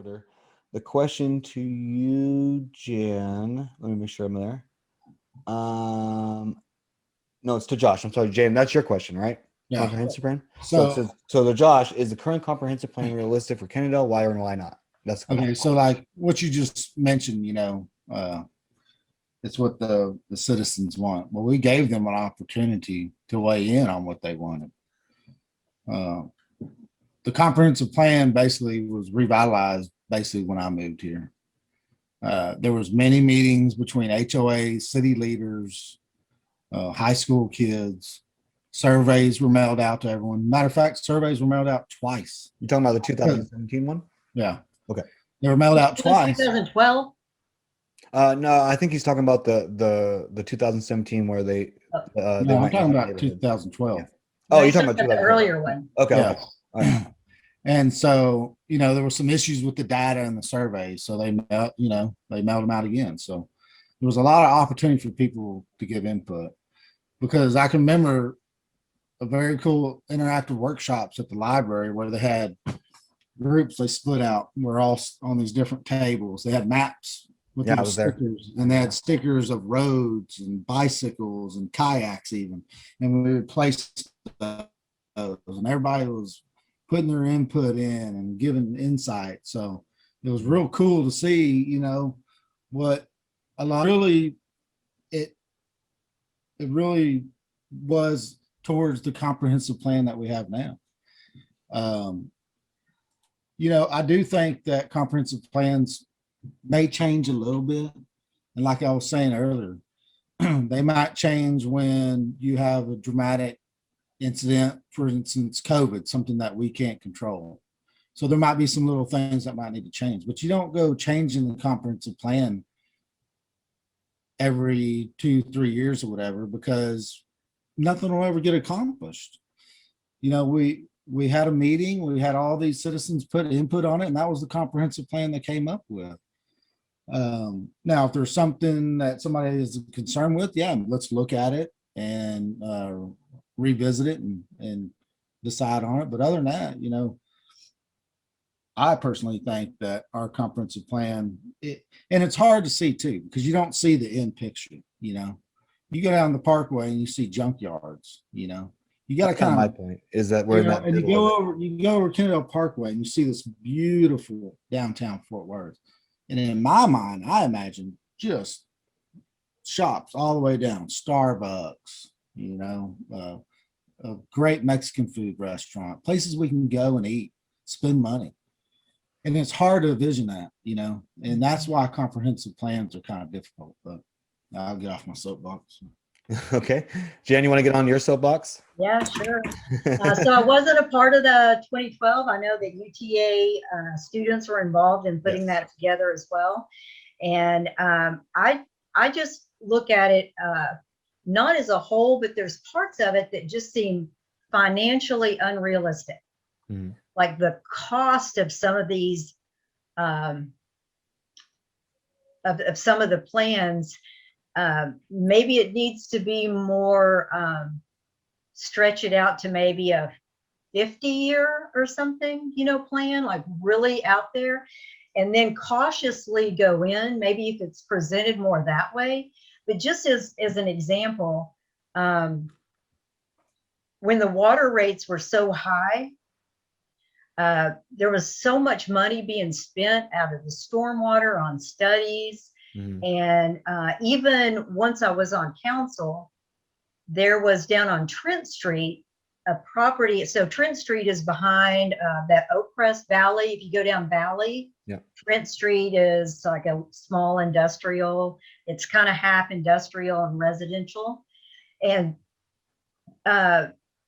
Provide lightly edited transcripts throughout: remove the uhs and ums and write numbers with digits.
order. The question to you, Jan. Let me make sure I'm there. No, it's to Josh. I'm sorry, Jan. That's your question, right? Yeah. Comprehensive plan. So So the Josh, is the current comprehensive plan realistic for Kennedale? Why or why not? That's the question. okay. So like what you just mentioned, it's what the citizens want. Well, we gave them an opportunity to weigh in on what they wanted. The comprehensive plan basically was revitalized basically when I moved here. There was many meetings between HOA, city leaders, high school kids. Surveys were mailed out to everyone. Matter of fact, surveys were mailed out twice. You talking about the 2017 one? Yeah. Okay. They were mailed out twice. 2012. No, I think he's talking about the 2017 where they. No, I'm talking about 2012. Yeah. Oh, you're talking about the earlier one. Okay. Yeah. Okay. All right. And so, there were some issues with the data and the surveys. So they mailed them out again. So there was a lot of opportunity for people to give input, because I can remember a very cool interactive workshops at the library where they had groups, they split out. We're all on these different tables. They had maps with those stickers, and they had stickers of roads and bicycles and kayaks even. And we would place those, and everybody was putting their input in and giving insight. So it was real cool to see, what a lot really it really was towards the comprehensive plan that we have now. I do think that comprehensive plans may change a little bit. And like I was saying earlier, they might change when you have a dramatic incident, for instance, COVID, something that we can't control. So there might be some little things that might need to change, but you don't go changing the comprehensive plan every 2-3 years or whatever, because nothing will ever get accomplished. We had a meeting, we had all these citizens put input on it, and that was the comprehensive plan they came up with. Now, if there's something that somebody is concerned with, yeah, let's look at it and revisit it and decide on it. But other than that, I personally think that our comprehensive plan, and it's hard to see too, because you don't see the end picture. You go down the parkway and you see junkyards. You got to kind of, my point is that we're not. And you go over Kennedale Parkway and you see this beautiful downtown Fort Worth. And in my mind, I imagine just shops all the way down, Starbucks, a great Mexican food restaurant, places we can go and eat, spend money. And it's hard to envision that, and that's why comprehensive plans are kind of difficult, but I'll get off my soapbox. Okay. Jan, you want to get on your soapbox? Yeah, sure. So I wasn't a part of the 2012. I know that UTA students were involved in putting that together as well. And I just look at it not as a whole, but there's parts of it that just seem financially unrealistic. Mm-hmm. Like the cost of some of these, of some of the plans, maybe it needs to be more, stretch it out to maybe a 50-year or something, plan, like really out there, and then cautiously go in, maybe if it's presented more that way. But just as an example, when the water rates were so high, there was so much money being spent out of the stormwater on studies. Mm-hmm. And even once I was on council, there was down on Trent Street a property. So Trent Street is behind that Oak Crest Valley. If you go down Valley, Trent Street is like a small industrial. It's kind of half industrial and residential. And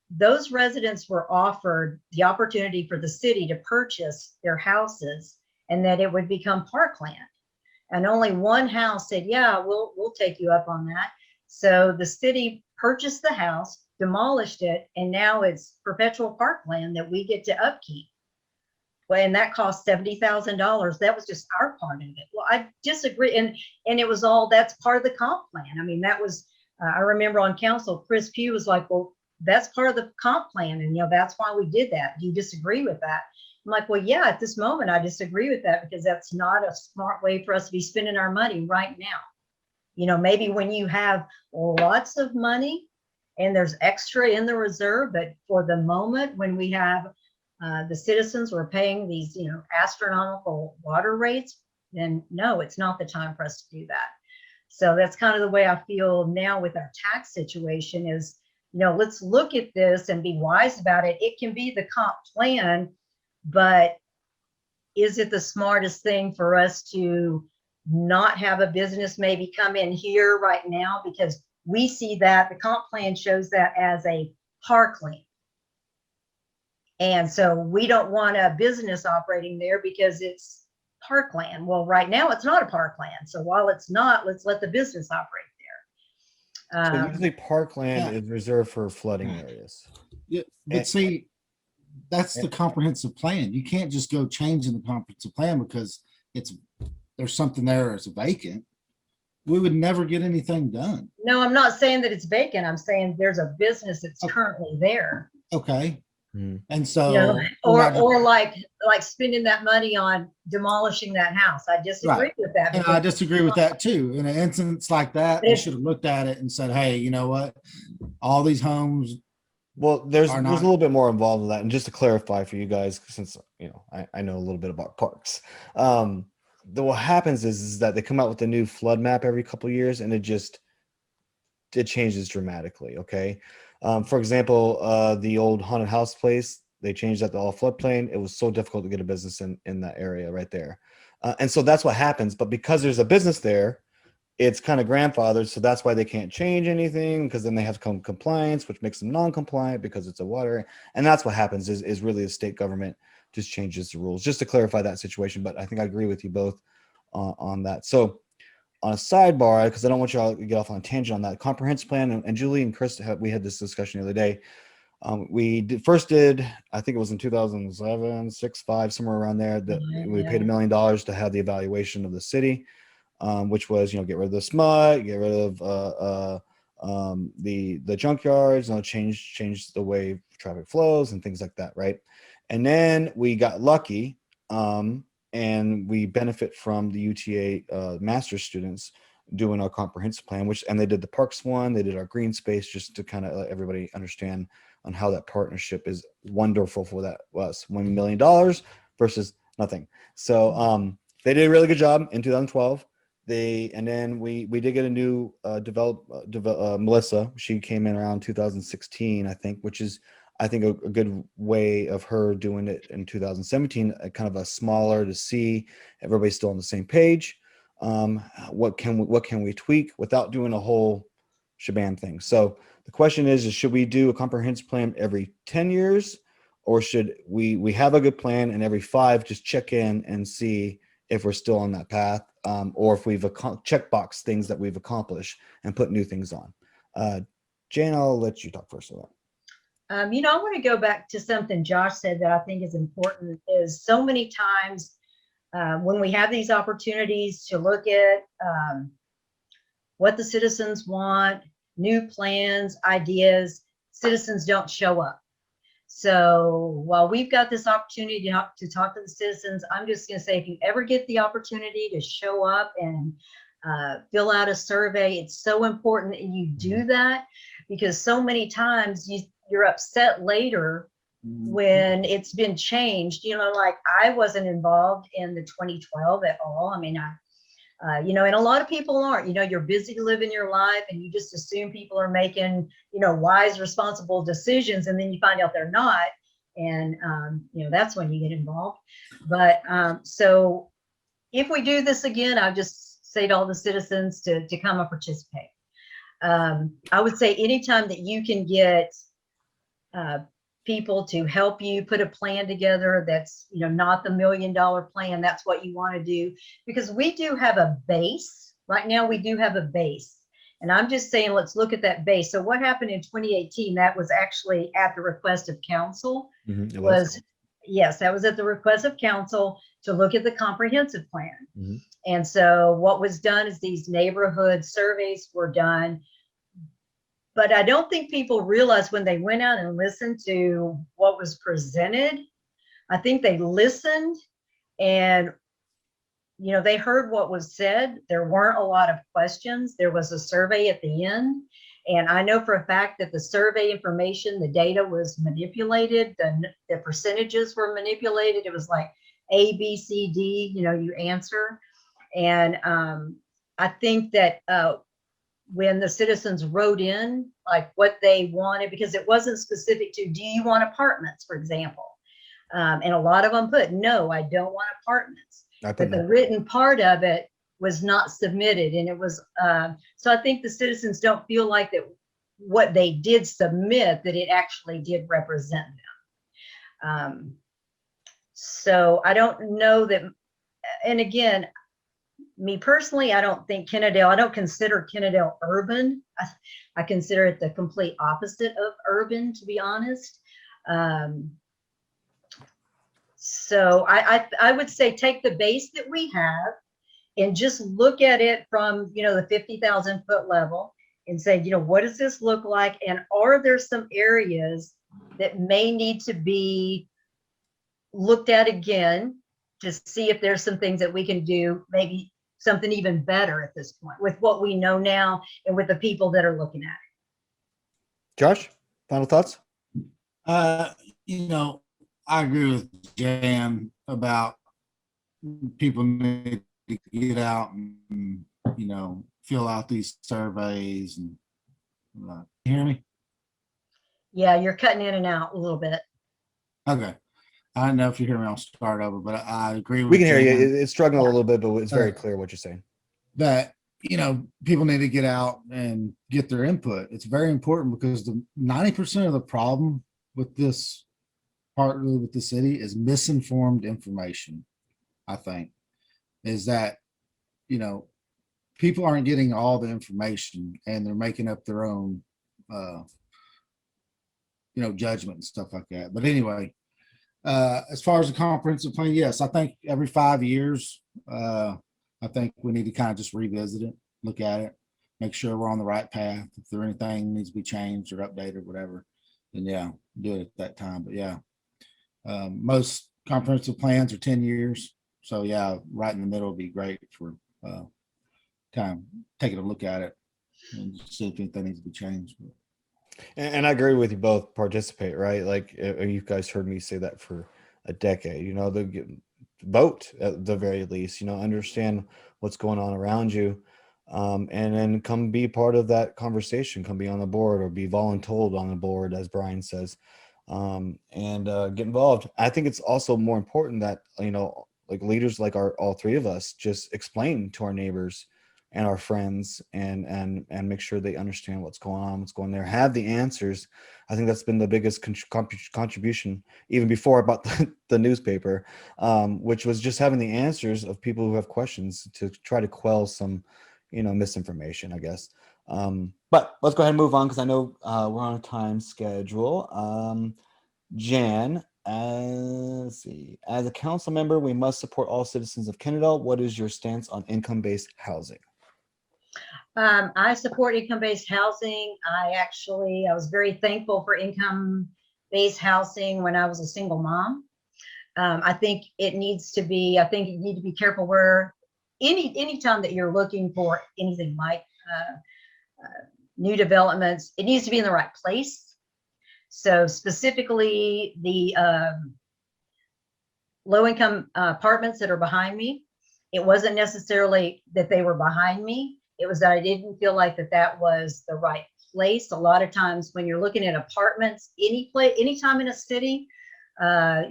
those residents were offered the opportunity for the city to purchase their houses and that it would become parkland. And only one house said, yeah, we'll take you up on that. So the city purchased the house, demolished it, and now it's perpetual parkland that we get to upkeep. Well, and that cost $70,000. That was just our part of it. Well, I disagree. And it was all, that's part of the comp plan. I mean, that was, I remember on council, Chris Pugh was like, well, that's part of the comp plan. And, that's why we did that. Do you disagree with that? I'm like, well, yeah, at this moment, I disagree with that because that's not a smart way for us to be spending our money right now. Maybe when you have lots of money and there's extra in the reserve, but for the moment when we have the citizens were paying these, astronomical water rates, then no, it's not the time for us to do that. So that's kind of the way I feel now with our tax situation is, let's look at this and be wise about it. It can be the comp plan, but is it the smartest thing for us to not have a business maybe come in here right now? Because we see that the comp plan shows that as a parkland. And so we don't want a business operating there because it's parkland. Well, right now it's not a parkland. So while it's not, let's let the business operate there. So usually parkland Yeah. is reserved for flooding areas. Yeah, but see, that's the comprehensive plan. You can't just go changing the comprehensive plan because there's something there as a vacant. We would never get anything done. No, I'm not saying that it's vacant. I'm saying there's a business that's currently there. Okay. Hmm. And so or like spending that money on demolishing that house. I disagree with that. and I disagree with that too. In an instance like that, we If- should have looked at it and said, hey, you know what? All these homes Well, there's Are a not- little bit more involved in that, and just to clarify for you guys, since I know a little bit about parks. What happens is that they come out with a new flood map every couple of years, and it changes dramatically. Okay, for example, the old haunted house place, they changed that to all floodplain. It was so difficult to get a business in that area right there, and so that's what happens. But because there's a business there, it's kind of grandfathered, so that's why they can't change anything, because then they have to come compliance, which makes them non-compliant because it's a water. And that's what happens is really the state government just changes the rules, just to clarify that situation. But I think I agree with you both on that. So on a sidebar, because I don't want you all to get off on a tangent on that comprehensive plan, and Julie and Chris, we had this discussion the other day. First did, I think it was in 2007, 6, 5, somewhere around there, that we paid $1 million to have the evaluation of the city. Which was, get rid of the smut, get rid of the junkyards, change the way traffic flows and things like that, right? And then we got lucky, and we benefit from the UTA master's students doing our comprehensive plan, and they did the parks one, they did our green space, just to kind of let everybody understand on how that partnership is wonderful for that was $1 million versus nothing. So they did a really good job in 2012. And then we did get a new Melissa. She came in around 2016, I think, which is, I think, a good way of her doing it in 2017, kind of a smaller to see everybody's still on the same page. What can we tweak without doing a whole shebang thing? So the question is should we do a comprehensive plan every 10 years, or should we have a good plan and every 5 just check in and see if we're still on that path, or if we've checkbox things that we've accomplished and put new things on. Jane, I'll let you talk first of that. I want to go back to something Josh said that I think is important, is so many times when we have these opportunities to look at what the citizens want, new plans, ideas, citizens don't show up. So while we've got this opportunity to talk to the citizens, I'm just going to say, if you ever get the opportunity to show up and fill out a survey, it's so important that you do that, because so many times you're upset later when it's been changed. Like I wasn't involved in the 2012 at all. I mean, and a lot of people aren't. You're busy living your life and you just assume people are making, wise, responsible decisions, and then you find out they're not. And, that's when you get involved. But so if we do this again, I'll just say to all the citizens to come and participate. I would say anytime that you can get people to help you put a plan together that's not the $1 million plan, that's what you want to do, because we do have a base right now. We do have a base, and I'm just saying, let's look at that base. So what happened in 2018, that was actually at the request of council. Yes, that was at the request of council to look at the comprehensive plan. And so what was done is these neighborhood surveys were done but I don't think people realized when they went out and listened to what was presented. I think they listened and, you know, they heard what was said. There weren't a lot of questions. There was a survey at the end. And I know for a fact that the survey information, the data was manipulated. The percentages were manipulated. It was like A, B, C, D, you know, you answer. And I think that when the citizens wrote in, like what they wanted, because it wasn't specific to, do you want apartments, for example? And a lot of them put, no, I don't want apartments. But the written part of it was not submitted. And it was, so I think the citizens don't feel like that what they did submit, that it actually did represent them. So I don't know that, and again, me personally, I don't think Kennedale, I don't consider Kennedale urban. I consider it the complete opposite of urban, to be honest. So I would say take the base that we have and just look at it from, you know, the 50,000 foot level and say, you know, what does this look like? And are there some areas that may need to be looked at again to see if there's some things that we can do, maybe something even better at this point with what we know now and with the people that are looking at it. Josh, final thoughts? You know, I agree with Jan about people need to get out and, you know, fill out these surveys and you hear me? Yeah, you're cutting in and out a little bit. Okay. I don't know if you hear me, I'll start over, but I agree with We can hear you. Jan It's struggling a little bit, but it's very clear what you're saying. that, you know, people need to get out and get their input. It's very important because the 90% of the problem with this, partly with the city, is misinformed information. I think is that, you know, people aren't getting all the information and they're making up their own, you know, judgment and stuff like that. But anyway, as far as the comprehensive plan, yes, I think every 5 years, I think we need to kind of just revisit it, look at it, make sure we're on the right path. If there anything needs to be changed or updated or whatever, then yeah, do it at that time. But yeah, most comprehensive plans are 10 years. So yeah, right in the middle would be great for kind of taking a look at it and see if anything needs to be changed. And I agree with you both. Participate, right? Like you guys heard me say that for a decade. You know, vote at the very least. You know, understand what's going on around you, and then come be part of that conversation. Come be on the board or be voluntold on the board, as Brian says, and get involved. I think it's also more important that, you know, like leaders like all three of us just explain to our neighbors and our friends and make sure they understand what's going on, what's going there, have the answers. I think that's been the biggest contribution, even before I bought the newspaper, which was just having the answers of people who have questions to try to quell some, you know, misinformation, I guess. But let's go ahead and move on because I know we're on a time schedule. Jan, let's see. As a council member, we must support all citizens of Kennedale. What is your stance on income-based housing? I support income-based housing. I was very thankful for income-based housing when I was a single mom. I think you need to be careful where anytime that you're looking for anything like new developments, it needs to be in the right place. So specifically the low-income apartments that are behind me, it wasn't necessarily that they were behind me. It was that I didn't feel like that was the right place. A lot of times when you're looking at apartments, anytime in a city,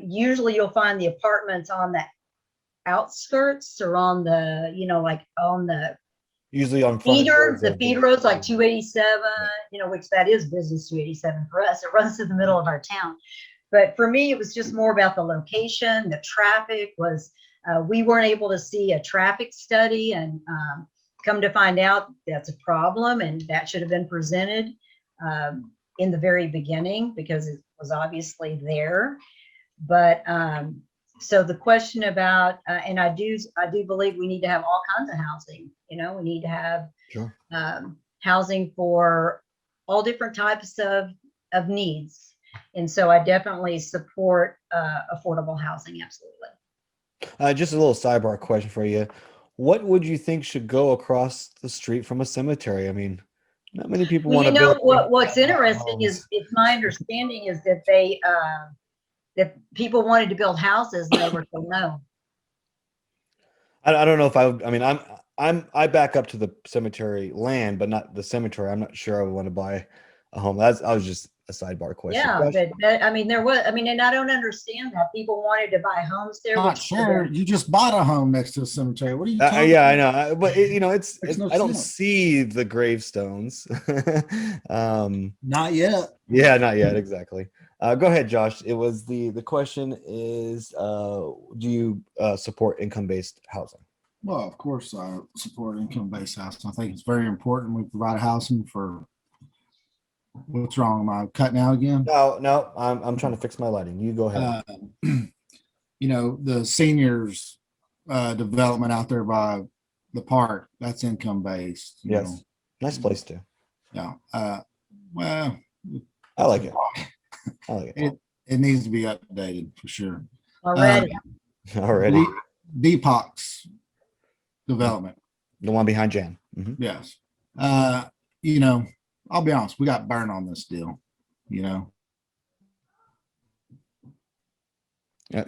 usually you'll find the apartments on the outskirts or on the, you know, like on the usually on feeder roads like 287, you know, which that is business 287 for us. It runs through the middle of our town. But for me, it was just more about the location. The traffic was, we weren't able to see a traffic study, and come to find out that's a problem, and that should have been presented in the very beginning because it was obviously there. But so the question about, and I do believe we need to have all kinds of housing. You know, we need to have sure. Housing for all different types of needs. And so I definitely support affordable housing. Absolutely. Just a little sidebar question for you. What would you think should go across the street from a cemetery? I mean, not many people Well, want you to know build. what's interesting is it's my understanding is that that people wanted to build houses and they were told no. I don't know if I would. I mean, I back up to the cemetery land, but not the cemetery. I'm not sure I would want to buy a home. I was just a sidebar question. Yeah, but I mean, and I don't understand that people wanted to buy homes there. Not sure. You just bought a home next to a cemetery. What are you talking Yeah, about? I know, but No I don't sense. see the gravestones. Not yet. Yeah, not yet. Exactly. Go ahead, Josh. It was the question is, do you support income-based housing? Well, of course, I support income-based housing. I think it's very important. We provide housing for. What's wrong? Am I cutting out again? No, I'm trying to fix my lighting. You go ahead. The seniors development out there by the park, that's income-based. Yes. Nice place too. Yeah. Well, I like it. I like it. It needs to be updated for sure. already. Already. Depop's development. The one behind Jan. Mm-hmm. Yes. I'll be honest, we got burned on this deal, And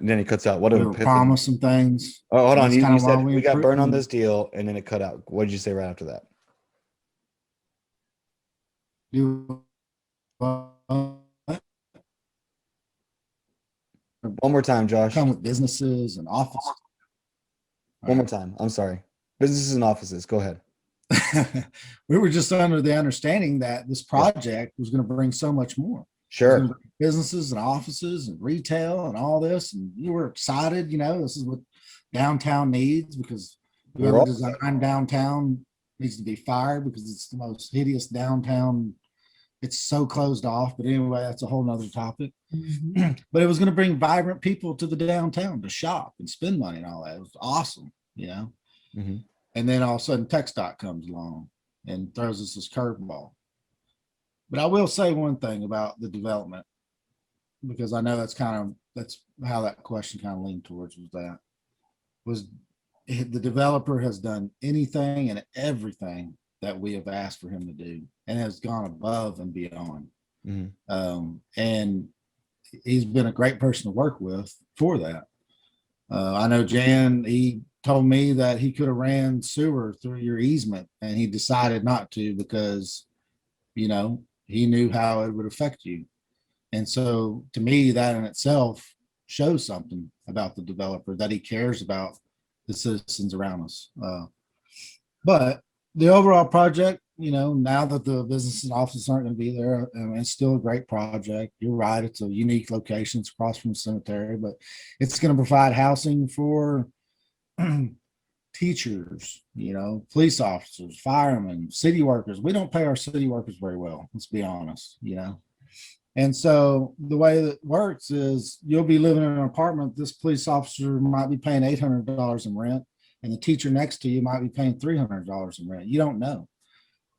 then it cuts out. What we a were promised some things. Oh, hold on. You That's said why we got burned on this deal, and then it cut out. What did you say right after that? One more time, Josh. Come with businesses and offices. One more time. I'm sorry. Businesses and offices. Go ahead. We were just under the understanding that this project was going to bring so much more. Sure. Businesses and offices and retail and all this. And you were excited, this is what downtown needs, because whoever designed downtown needs to be fired because it's the most hideous downtown. It's so closed off. But anyway, that's a whole nother topic. Mm-hmm. But it was going to bring vibrant people to the downtown to shop and spend money and all that. It was awesome, Mm-hmm. And then all of a sudden TxDOT comes along and throws us this curveball. But I will say one thing about the development, because I know that's how that question kind of leaned towards, was the developer has done anything and everything that we have asked for him to do and has gone above and beyond. Mm-hmm. And he's been a great person to work with for that. I know Jan, he told me that he could have ran sewer through your easement and he decided not to because, he knew how it would affect you. And so to me, that in itself shows something about the developer, that he cares about the citizens around us. But the overall project, now that the businesses and offices aren't going to be there, it's still a great project. You're right. It's a unique location. It's across from the cemetery, but it's going to provide housing for teachers, police officers, firemen, city workers. We don't pay our city workers very well. Let's be honest, And so the way that works is you'll be living in an apartment. This police officer might be paying $800 in rent, and the teacher next to you might be paying $300 in rent. You don't know.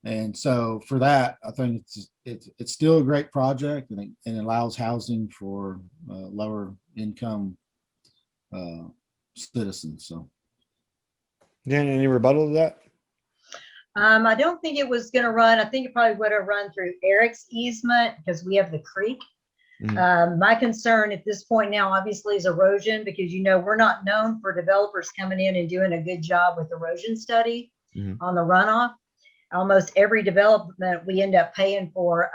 And so for that, I think it's still a great project, and it allows housing for lower income citizens. So, Jan, any rebuttal to that? I don't think it was going to run. I think it probably would have run through Eric's easement because we have the creek. Mm-hmm. My concern at this point now, obviously, is erosion, because we're not known for developers coming in and doing a good job with erosion study on the runoff. Almost every development we end up paying for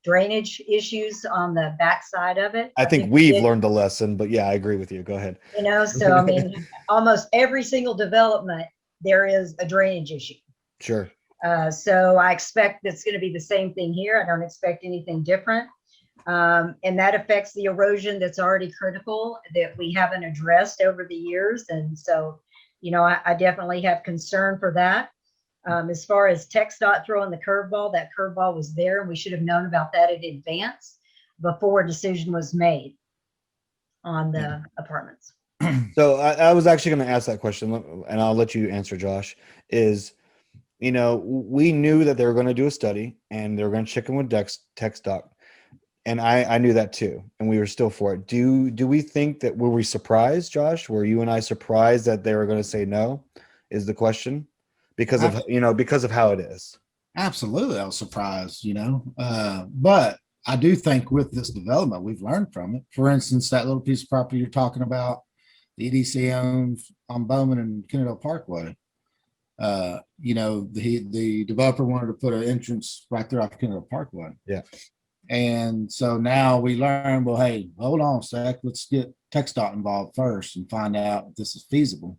drainage issues on the backside of it. I think we've learned the lesson, but yeah, I agree with you. Go ahead. So I mean, almost every single development, there is a drainage issue. Sure. So I expect it's going to be the same thing here. I don't expect anything different. And that affects the erosion that's already critical that we haven't addressed over the years. And so, I definitely have concern for that. As far as TxDOT throwing the curveball, that curveball was there, and we should have known about that in advance before a decision was made on the apartments. So I was actually going to ask that question, and I'll let you answer, Josh, is you know, we knew that they were going to do a study and they were going to check in with Text Doc. And I knew that too, and we were still for it. Do we think that, were we surprised, Josh? Were you and I surprised that they were going to say no? Is the question, because of, you know, because of how it is. Absolutely, I was surprised, but I do think with this development, we've learned from it. For instance, that little piece of property you're talking about, the EDC owns on Bowman and Kennedale Parkway. The developer wanted to put an entrance right there off Kennedale Parkway. Yeah. And so now we learn, well, hey, hold on a sec, let's get TxDOT involved first and find out if this is feasible.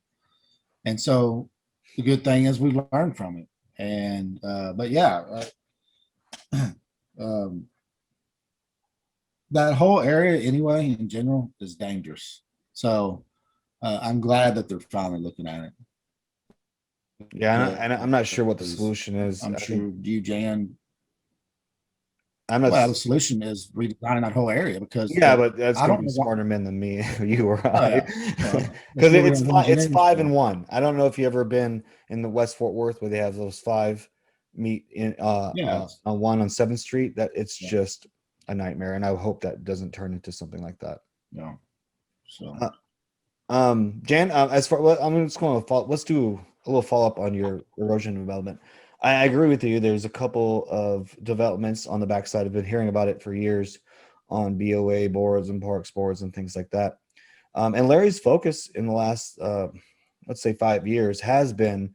And so the good thing is we learned from it. And but yeah, that whole area anyway in general is dangerous. So I'm glad that they're finally looking at it. Yeah, and I'm not sure what the solution is. I'm sure you, Jan. I'm not. Well, the solution is redesigning that whole area because Yeah, but that's I going don't to be know smarter men than me, you or I, yeah. because That's what it's engineering 5 stuff. and 1. I don't know if you ever been in the West Fort Worth where they have those 5 meet in Yeah. on 1 on 7th Street. That it's Yeah. just a nightmare, and I hope that doesn't turn into something like that. Yeah. So Jan, as far, well, I'm just going to follow. Let's do a little follow up on your erosion development. I agree with you. There's a couple of developments on the backside. I've been hearing about it for years on BOA boards and parks boards and things like that. And Larry's focus in the last, let's say 5 years has been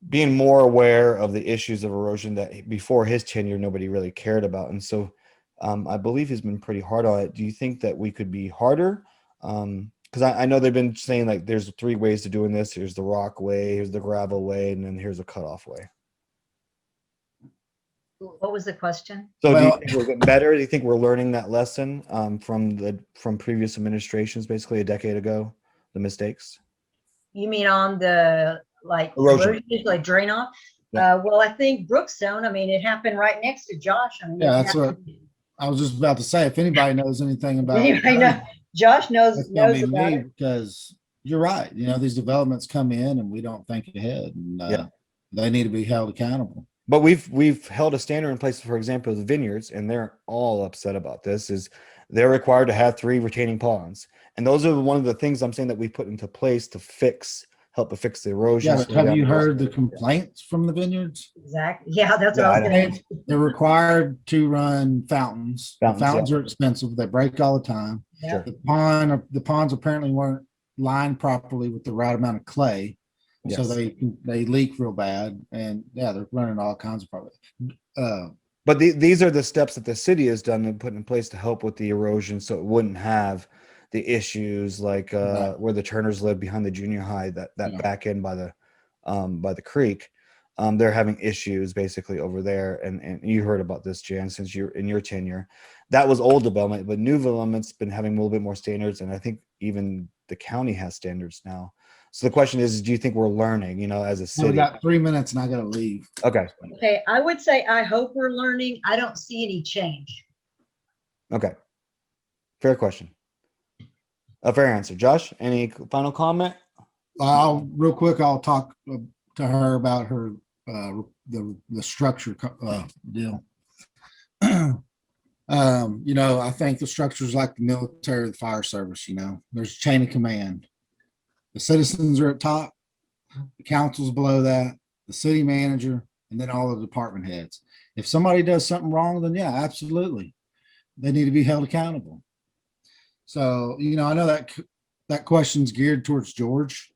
being more aware of the issues of erosion that before his tenure, nobody really cared about. And so I believe he's been pretty hard on it. Do you think that we could be harder? Because I know they've been saying like there's 3 ways to doing this. Here's the rock way, here's the gravel way, and then here's a cutoff way. What was the question? So do you think we're getting better? Do you think we're learning that lesson from previous administrations, basically a decade ago, the mistakes? You mean on the Erosion. like drain off? Yeah. Well, I think Brookstone, I mean, it happened right next to Josh. I mean, yeah, that's what I was just about to say. If anybody knows anything about anybody know, Josh knows that's gonna be about me, it. because you're right. These developments come in and we don't think ahead, and Yeah. they need to be held accountable. But we've held a standard in place, for example, the vineyards, and they're all upset about this, is they're required to have 3 retaining ponds. And those are one of the things I'm saying that we put into place to help to fix the erosion. Yeah, but have you heard the complaints from the vineyards? Exactly. Yeah, that's what I was going to. They're required to run fountains. The fountains yeah. are expensive. They break all the time. Yeah. The ponds apparently weren't lined properly with the right amount of clay. Yes. So they leak real bad, and yeah, they're running all kinds of problems. But these are the steps that the city has done and put in place to help with the erosion, so it wouldn't have the issues like where the Turners live behind the junior high, that back end by the creek. They're having issues basically over there, and you heard about this, Jan, since you're in your tenure. That was old development, but new development's been having a little bit more standards, and I think even the county has standards now. So the question is, do you think we're learning, as a city? We got 3 minutes and I got to leave. Okay. Okay. I would say, I hope we're learning. I don't see any change. Okay. Fair question. A fair answer. Josh, any final comment? Real quick, I'll talk to her about her, the structure deal. I think the structure is like the military, the fire service, there's a chain of command. The citizens are at top, the council's below that, the city manager, and then all the department heads. If somebody does something wrong, then yeah, absolutely, they need to be held accountable. So, I know that question's geared towards George,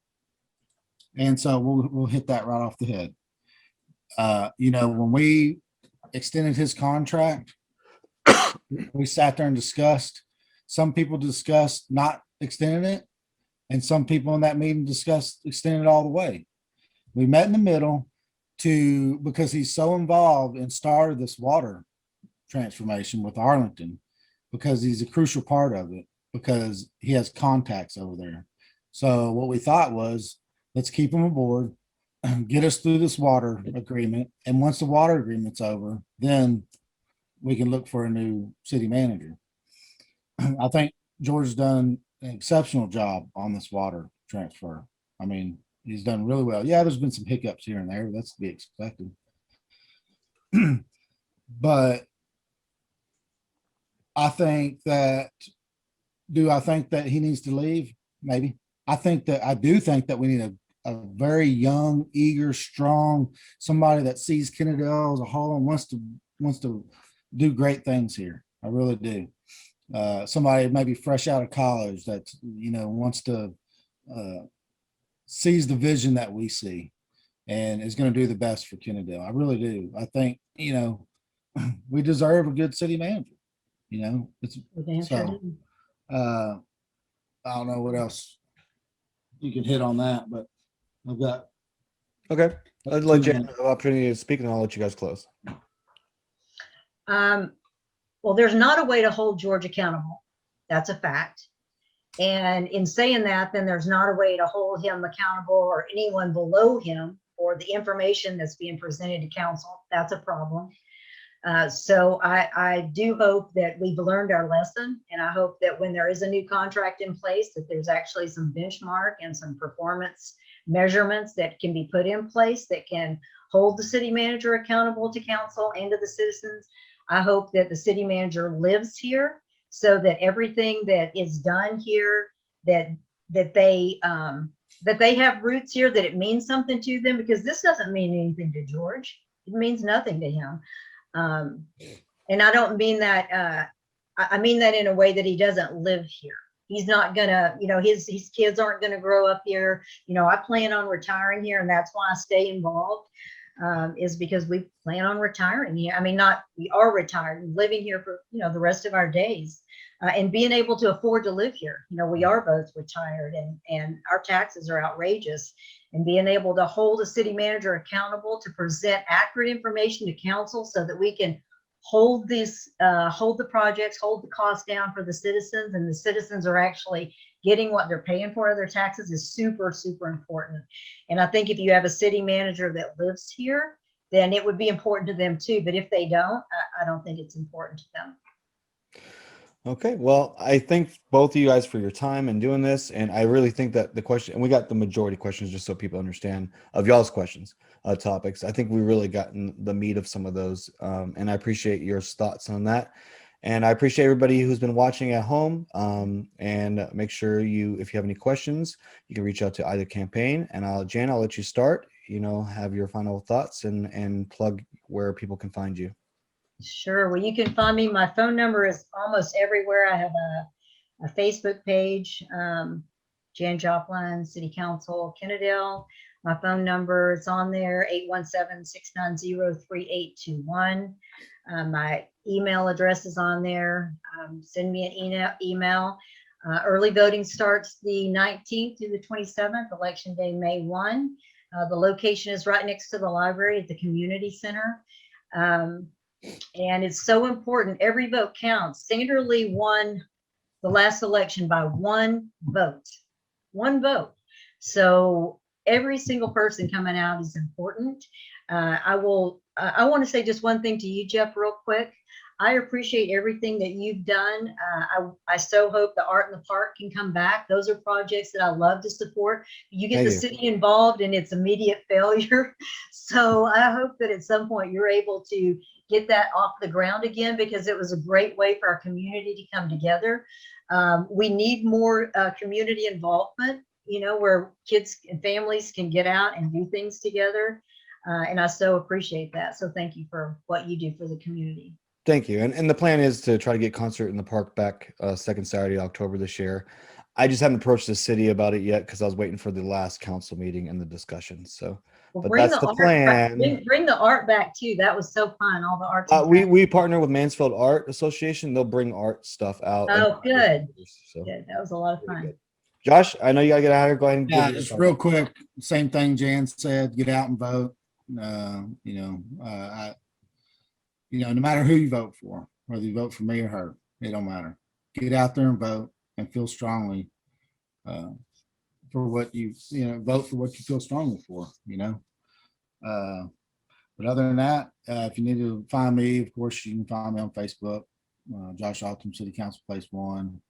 and so we'll hit that right off the head. When we extended his contract, we sat there and discussed. Some people discussed not extending it, and some people in that meeting discussed extending it all the way. We met in the middle because he's so involved and started this water transformation with Arlington, because he's a crucial part of it, because he has contacts over there. So what we thought was, let's keep him aboard, get us through this water agreement. And once the water agreement's over, then we can look for a new city manager. I think George's done an exceptional job on this water transfer. I mean, he's done really well. Yeah, there's been some hiccups here and there, but that's to be expected. But I think that, do I think that he needs to leave? Maybe. I do think that we need a very young, eager, strong, somebody that sees Kennedale as a whole and wants to do great things here. I really do. Somebody maybe fresh out of college that, wants to, sees the vision that we see and is going to do the best for Kennedale. I really do. I think, we deserve a good city manager. It's so. I don't know what else you can hit on that, but I've got. Okay, I'll let Jan have the opportunity to speak, and I'll let you guys close. Well, there's not a way to hold George accountable. That's a fact. And in saying that, then there's not a way to hold him accountable or anyone below him for the information that's being presented to council. That's a problem. So I do hope that we've learned our lesson, and I hope that when there is a new contract in place, that there's actually some benchmark and some performance measurements that can be put in place that can hold the city manager accountable to council and to the citizens. I hope that the city manager lives here so that everything that is done here, that they have roots here, that it means something to them, because this doesn't mean anything to George. It means nothing to him. And I don't mean that, I mean that in a way that he doesn't live here. He's not gonna, his kids aren't gonna grow up here. I plan on retiring here, and that's why I stay involved, is because we plan on retiring here. I mean, we are retired, living here for, the rest of our days, and being able to afford to live here. We are both retired, and our taxes are outrageous. And being able to hold a city manager accountable to present accurate information to council so that we can hold the projects, hold the cost down for the citizens, and the citizens are actually getting what they're paying for their taxes is super, super important. And I think if you have a city manager that lives here, then it would be important to them too. But if they don't, I don't think it's important to them. Okay, well, I thank both of you guys for your time and doing this, and I really think that the question, and we got the majority questions just so people understand of y'all's questions, topics. I think we really gotten the meat of some of those, and I appreciate your thoughts on that, and I appreciate everybody who's been watching at home. And make sure if you have any questions, you can reach out to either campaign. And Jan, I'll let you start. Have your final thoughts and plug where people can find you. Sure. Well, you can find me. My phone number is almost everywhere. I have a Facebook page, Jan Joplin, City Council, Kennedale. My phone number is on there, 817-690-3821. My email address is on there. Send me an email. Early voting starts the 19th through the 27th, election day, May 1. The location is right next to the library at the community center. And it's so important. Every vote counts. Sandra Lee won the last election by one vote. So every single person coming out is important. I want to say just one thing to you, Jeff, real quick. I appreciate everything that you've done. I so hope the Art in the Park can come back. Those are projects that I love to support. You get the city involved and it's immediate failure. So I hope that at some point you're able to get that off the ground again, because it was a great way for our community to come together. We need more community involvement, where kids and families can get out and do things together. And I so appreciate that. So thank you for what you do for the community. Thank you. And the plan is to try to get Concert in the Park back second Saturday, October this year. I just haven't approached the city about it yet because I was waiting for the last council meeting and the discussion. So, but that's the plan. Bring the art back too. That was so fun. All the art. We partner with Mansfield Art Association. They'll bring art stuff out. Oh, good. So, good. That was a lot of fun. Good. Josh, I know you gotta get out here. Go ahead and just real quick. Same thing Jan said. Get out and vote. No matter who you vote for, whether you vote for me or her, it don't matter. Get out there and vote and feel strongly for what vote for what you feel strongly for, But other than that, if you need to find me, of course, you can find me on Facebook, Josh Altom, City Council Place 1.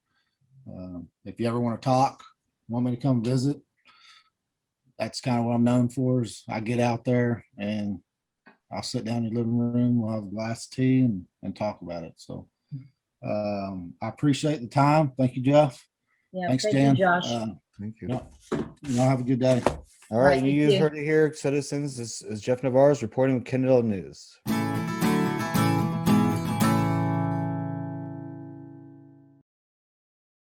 If you ever want to talk, want me to come visit, that's kind of what I'm known for. Is I get out there and I'll sit down in the living room, we'll have a glass of tea and talk about it. So I appreciate the time. Thank you, Jeff. Yeah, Thanks, thank Dan. you, Josh. Thank you. Yeah. Y'all have a good day. All right, Right, you you too. heard it here, citizens. This is Jeff Navarez reporting with Kennedale News.